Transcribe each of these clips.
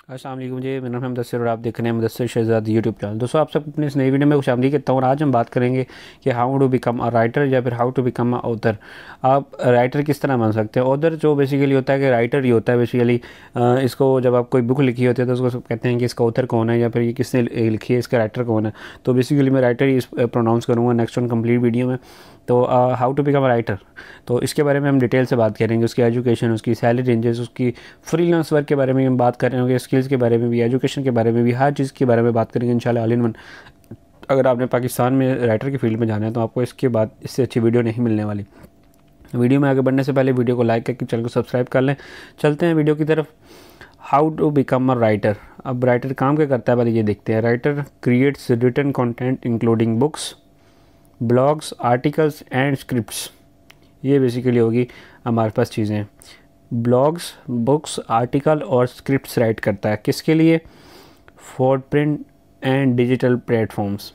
अस्सलाम वालेकुम जी, मेरा नाम है मुदस्सिर और आप देख रहे हैं मुदस्सिर शहजाद यूट्यूब चैनल। दोस्तों, आप सबको अपनी इस नई वीडियो में खुशामदीद कहता हूँ और आज हम बात करेंगे कि how to become a writer या फिर how to become a author. आप राइटर किस तरह बन सकते हैं। ऑथर जो बेसिकली होता है कि राइटर ही होता है बेसिकली। इसको जब आप कोई बुक लिखी होती है तो उसको सब कहते हैं कि इसका ऑथर कौन है या फिर ये किसने लिखी है, इसका राइटर कौन है। तो बेसिकली मैं राइटर ही प्रोनाउंस करूँगा नेक्स्ट वन कंप्लीट वीडियो में। तो how to become a writer, तो इसके बारे में हम डिटेल से बात करेंगे। उसकी एजुकेशन, उसकी सैलरी रेंजेस, उसकी फ्रीलांस वर्क के बारे में हम बात करेंगे, स्किल्स के बारे में भी, एजुकेशन के बारे में भी, हर चीज़ के बारे में बात करेंगे इंशाल्लाह ऑल इन वन। अगर आपने पाकिस्तान में राइटर की फील्ड में जाना है तो आपको इसके बाद इससे अच्छी वीडियो नहीं मिलने वाली। वीडियो में आगे बढ़ने से पहले वीडियो को लाइक करके चैनल को सब्सक्राइब कर लें। चलते हैं वीडियो की तरफ। How to become a writer. अब राइटर काम क्या करता है पहले ये देखते हैं। Writer creates written content including books, blogs, articles and scripts. ये बेसिकली होगी हमारे पास चीज़ें। ब्लॉग्स, बुक्स, आर्टिकल और स्क्रिप्ट्स राइट करता है किसके लिए? For print and digital platforms.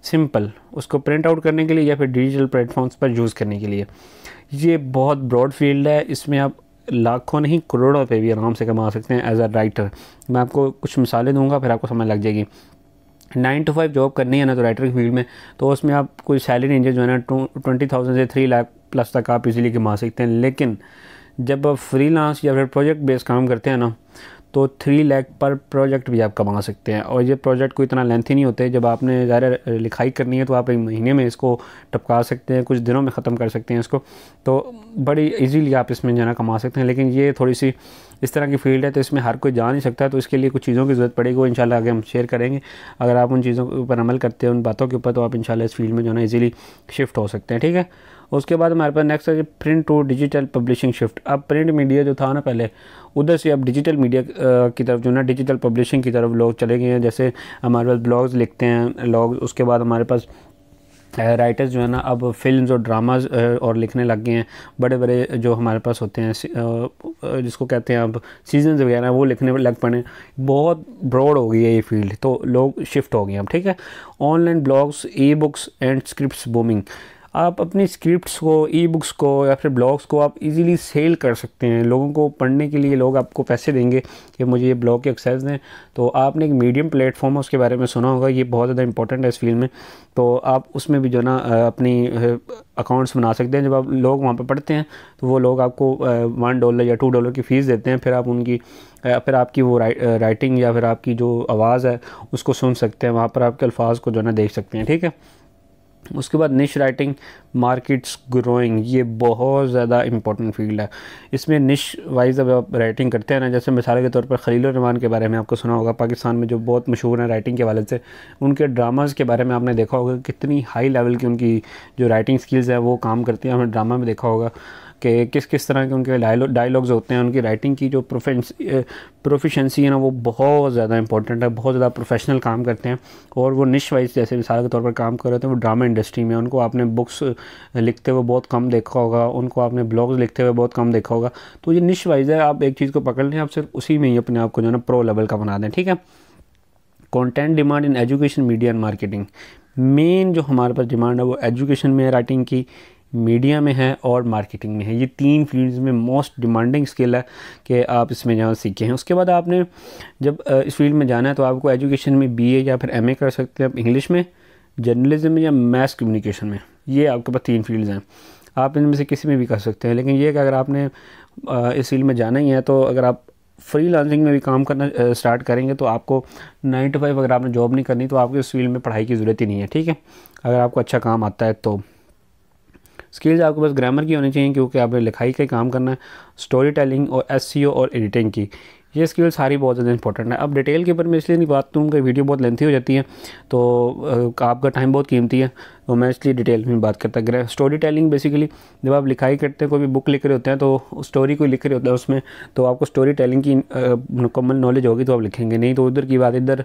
Simple, उसको प्रिंट आउट करने के लिए या फिर डिजिटल प्लेटफॉर्म्स पर यूज़ करने के लिए। ये बहुत ब्रॉड फील्ड है, इसमें आप लाखों नहीं करोड़ों रुपये भी आराम से कमा सकते हैं एज अ राइटर। मैं आपको कुछ मिसालें दूंगा फिर आपको समझ लग जाएगी। 9 to 5 जॉब करनी है ना तो राइटर की फील्ड में, तो उसमें आप कोई सैलरी रेंजेस जो है ना 20,000 से 3 लाख प्लस तक आप इजीली कमा सकते हैं। लेकिन जब आप फ्रीलांस या फिर प्रोजेक्ट बेस्ड काम करते हैं ना तो 3 लाख पर प्रोजेक्ट भी आप कमा सकते हैं। और ये प्रोजेक्ट कोई इतना लेंथी नहीं होते। जब आपने ज़्यादा लिखाई करनी है तो आप एक महीने में इसको टपका सकते हैं, कुछ दिनों में ख़त्म कर सकते हैं इसको। तो बड़ी इजीली आप इसमें जाना कमा सकते हैं। लेकिन ये थोड़ी सी इस तरह की फील्ड है तो इसमें हर कोई जा नहीं सकता, तो इसके लिए कुछ चीज़ों की ज़रूरत पड़ेगी, वो इंशाल्लाह आगे हम शेयर करेंगे। अगर आप उन चीज़ों के ऊपर अमल करते हैं, उन बातों के ऊपर, तो आप इंशाल्लाह इस फील्ड में जो है ना ईज़िली शिफ्ट हो सकते हैं। ठीक है। उसके बाद हमारे पास नेक्स्ट है print to digital publishing shift. अब प्रिंट मीडिया जो था ना पहले, उधर से अब डिजिटल मीडिया की तरफ जो ना डिजिटल पब्लिशिंग की तरफ लोग चले गए हैं। जैसे हमारे पास ब्लॉग्स लिखते हैं लोग, उसके बाद हमारे पास राइटर्स जो है ना अब फिल्म्स और ड्रामाज और लिखने लग गए हैं। बड़े बड़े जो हमारे पास होते हैं जिसको कहते हैं अब सीजन्स वगैरह, वो लिखने लग पड़े। बहुत ब्रॉड हो गई है ये फील्ड, तो लोग शिफ्ट हो गए हैं अब। ठीक है। Online blogs, e books and scripts booming. आप अपनी स्क्रिप्ट्स को, ई बुक्स को या फिर ब्लॉग्स को आप इजीली सेल कर सकते हैं। लोगों को पढ़ने के लिए लोग आपको पैसे देंगे कि मुझे ये ब्लॉग के एक्सेस दें। तो आपने एक मीडियम प्लेटफॉर्म है, उसके बारे में सुना होगा, ये बहुत ज़्यादा इंपॉर्टेंट है इस फील्ड में। तो आप उसमें भी जो ना अपनी अकाउंट्स बना सकते हैं। जब आप लोग वहाँ पर पढ़ते हैं तो वो लोग आपको $1 या $2 की फ़ीस देते हैं। फिर आपकी वो राइटिंग या फिर आपकी जो आवाज़ है उसको सुन सकते हैं, वहाँ पर आपके अल्फाज को जो ना देख सकते हैं। ठीक है। उसके बाद निश राइटिंग, मार्केट्स ग्रोइंग। ये बहुत ज़्यादा इंपॉर्टेंट फील्ड है। इसमें निश वाइज अब आप राइटिंग करते हैं ना, जैसे मिसाल के तौर पर खलील रहमान के बारे में आपको सुना होगा, पाकिस्तान में जो बहुत मशहूर है राइटिंग के हवाले से। उनके ड्रामाज़ के बारे में आपने देखा होगा कितनी हाई लेवल की उनकी जो राइटिंग स्किल्स है वो काम करती हैं। हमने ड्रामा में देखा होगा कि किस किस तरह के उनके डायलॉग्स होते हैं। उनकी राइटिंग की जो प्रोफिशेंसी है ना वो बहुत ज़्यादा इंपॉर्टेंट है, बहुत ज़्यादा प्रोफेशनल काम करते हैं। और वो निश वाइज जैसे मिसाल के तौर पर काम कर रहे थे वो ड्रामा इंडस्ट्री में, उनको आपने बुक्स लिखते हुए बहुत कम देखा होगा, उनको आपने ब्लॉग्स लिखते हुए बहुत कम देखा होगा। तो ये निश वाइज है, आप एक चीज़ को पकड़ लें, आप सिर्फ उसी में ही अपने आप को जो है ना प्रो लेवल का बना दें। ठीक है। Content demand in education, media and marketing. Main जो हमारे पास डिमांड है वो एजुकेशन में है राइटिंग की, मीडिया में है और मार्केटिंग में है। ये 3 फील्ड्स में मोस्ट डिमांडिंग स्किल है कि आप इसमें जहाँ सीखे हैं। उसके बाद आपने जब इस फील्ड में जाना है तो आपको एजुकेशन में BA या फिर MA कर सकते हैं आप, इंग्लिश में, जर्नलिज्म में या मैस कम्युनिकेशन में। ये आपके पास 3 फील्ड्स हैं, आप इनमें से किसी में भी कर सकते हैं। लेकिन ये कि अगर आपने इस फील्ड में जाना ही है तो अगर आप फ्रीलांसिंग में भी काम करना स्टार्ट करेंगे तो आपको 9 to 5 अगर आपने जॉब नहीं करनी तो आपको इस फील्ड में पढ़ाई की ज़रूरत ही नहीं है। ठीक है। अगर आपको अच्छा काम आता है तो स्किल्स आपके पास ग्रामर की होनी चाहिए क्योंकि आपने लिखाई का काम करना है, स्टोरी टेलिंग और SEO और एडिटिंग की। ये स्किल सारी बहुत ज़्यादा इंपॉर्टेंट है। अब डिटेल के ऊपर मैं इसलिए नहीं बात करूँ कि वीडियो बहुत लेंथी हो जाती है, तो आपका टाइम बहुत कीमती है, तो मैं इसलिए डिटेल में बात करता। स्टोरी टेलिंग बेसिकली जब आप लिखाई करते हैं, कोई भी बुक लिख रहे होते हैं तो स्टोरी कोई लिख रहे होता है उसमें, तो आपको स्टोरी टेलिंग की मुकम्मल नॉलेज होगी तो आप लिखेंगे, नहीं तो उधर की बात इधर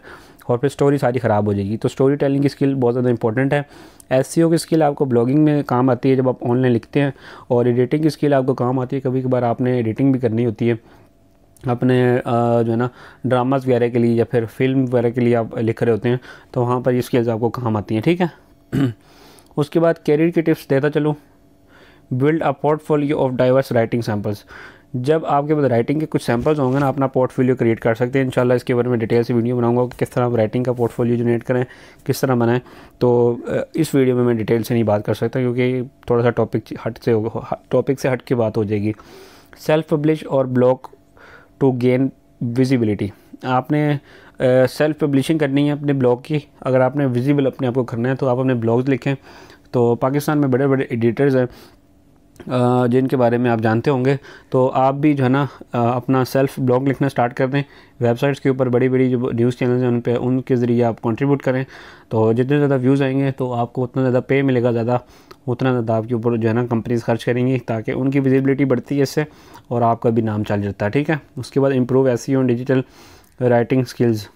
और फिर स्टोरी सारी ख़राब हो जाएगी। तो स्टोरी टेलिंग की स्किल बहुत ज़्यादा इंपॉर्टेंट है। SEO की स्किल आपको ब्लॉगिंग में काम आती है जब आप ऑनलाइन लिखते हैं, और एडिटिंग की स्किल आपको काम आती है, कभी कभार आपने एडिटिंग भी करनी होती है अपने जो है ना ड्रामाज वगैरह के लिए या फिर फिल्म वगैरह के लिए आप लिख रहे होते हैं, तो वहाँ पर ये स्किल्स आपको काम आती हैं। ठीक है। उसके बाद कैरियर की टिप्स देता चलो। Build a portfolio of diverse writing samples. जब आपके पास राइटिंग के कुछ सैम्पल्स होंगे ना, अपना पोर्टफोलियो क्रिएट कर सकते हैं। इंशाल्लाह इसके बारे में डिटेल से वीडियो बनाऊंगा कि किस तरह आप राइटिंग का पोर्टफोलियो जनरेट करें, किस तरह बनाएं। तो इस वीडियो में मैं डिटेल से नहीं बात कर सकता क्योंकि थोड़ा सा टॉपिक से हट के बात हो जाएगी। सेल्फ पब्लिश और ब्लॉग टू गेन विजिबिलिटी। आपने सेल्फ पब्लिशिंग करनी है अपने ब्लॉग की। अगर आपने विजिबल अपने आप को करना है तो आप अपने ब्लॉग्स लिखें। तो पाकिस्तान में बड़े बड़े एडिटर्स हैं जिनके बारे में आप जानते होंगे। तो आप भी जो है ना अपना सेल्फ ब्लॉग लिखना स्टार्ट कर दें। वेबसाइट्स के ऊपर बड़ी बड़ी जो न्यूज़ चैनल्स हैं उन पे उनके ज़रिए आप कंट्रीब्यूट करें। तो जितने ज़्यादा व्यूज़ आएंगे तो आपको उतना ज़्यादा पे मिलेगा, उतना ज़्यादा आपके ऊपर जो है ना कंपनीज खर्च करेंगी, ताकि उनकी विजिबिलिटी बढ़ती है इससे और आपका भी नाम चल जाता है। ठीक है। उसके बाद इम्प्रूव एसईओ और डिजिटल राइटिंग स्किल्स,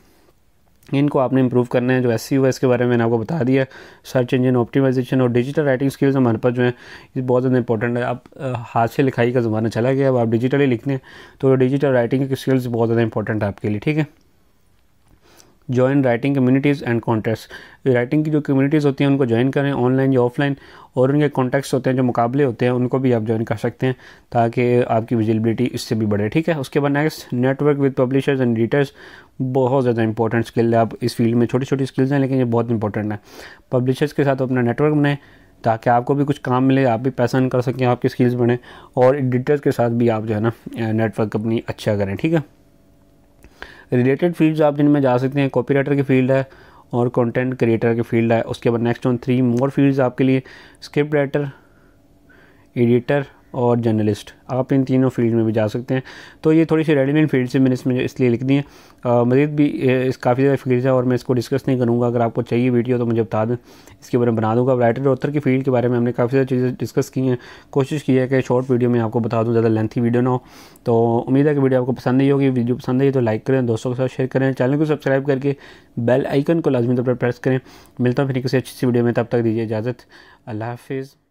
इनको आपने इंप्रूव करना है। जो एसईओ है इसके बारे में मैंने आपको बता दिया। सर्च इंजन ऑप्टिमाइजेशन और डिजिटल राइटिंग स्किल्स हमारे पास जो है ये बहुत ज़्यादा इंपॉर्टेंट है। अब हाथ से लिखाई का ज़माना चला गया, अब आप डिजिटली लिखते हैं तो डिजिटल राइटिंग की स्किल्स बहुत ज़्यादा इंपॉर्टेंट है आपके लिए। ठीक है। Join writing communities and contest. Writing की जो कम्युनिटीज़ होती हैं उनको ज्वाइन करें, ऑनलाइन या ऑफलाइन, और उनके कॉन्टेक्ट्स होते हैं जो मुकाबले होते हैं उनको भी आप ज्वाइन कर सकते हैं ताकि आपकी विजिबिलिटी इससे भी बढ़े। ठीक है। उसके बाद next, network with publishers and editors. बहुत ज़्यादा इंपॉर्टेंट स्किल है। आप इस फील्ड में छोटी छोटी स्किल्स हैं लेकिन ये बहुत इंपॉर्टेंट है। पब्लिशर्स के साथ अपना नेटवर्क बनाएं ताकि आपको भी कुछ काम मिले, आप भी पैसा अर्न कर सकें, आपकी स्किल्स बढ़ें, और एडिटर्स के साथ भी आप जो है ना नेटवर्क अपनी अच्छा करें। ठीक है। रिलेटेड फील्ड्स आप जिनमें जा सकते हैं, कॉपीराइटर की फील्ड है और कंटेंट क्रिएटर की फील्ड है। उसके बाद नेक्स्ट ऑन 3 मोर फील्ड्स आपके लिए, स्क्रिप्ट राइटर, एडिटर और जर्नलिस्ट। आप इन तीनों फील्ड में भी जा सकते हैं। तो ये थोड़ी सी रेलिवेंट फील्ड से मैंने इसमें इसलिए लिख दी है। मज़ीद भी इस काफ़ी ज़्यादा फील्ड्स है और मैं इसको डिस्कस नहीं करूँगा। अगर आपको चाहिए वीडियो तो मुझे बता दें, इसके बारे में बना दूँगा। राइटर ऑथर की फील्ड के बारे में हमने काफ़ी ज़्यादा चीज़ें डिस्कस की हैं। कोशिश की है कि शॉर्ट वीडियो में आपको बता दूँ, ज़्यादा लेंथी वीडियो ना हो। तो उम्मीद है कि वीडियो आपको पसंद नहीं होगी। वीडियो पसंद आई तो लाइक करें, दोस्तों के साथ शेयर करें, चैनल को सब्सक्राइब करके बेल आइकन को लाजमी तौर पर प्रेस करें। मिलता हूँ फिर किसी अच्छी सी वीडियो में, तब तक दीजिए इजाज़त। अल्लाह हाफिज़।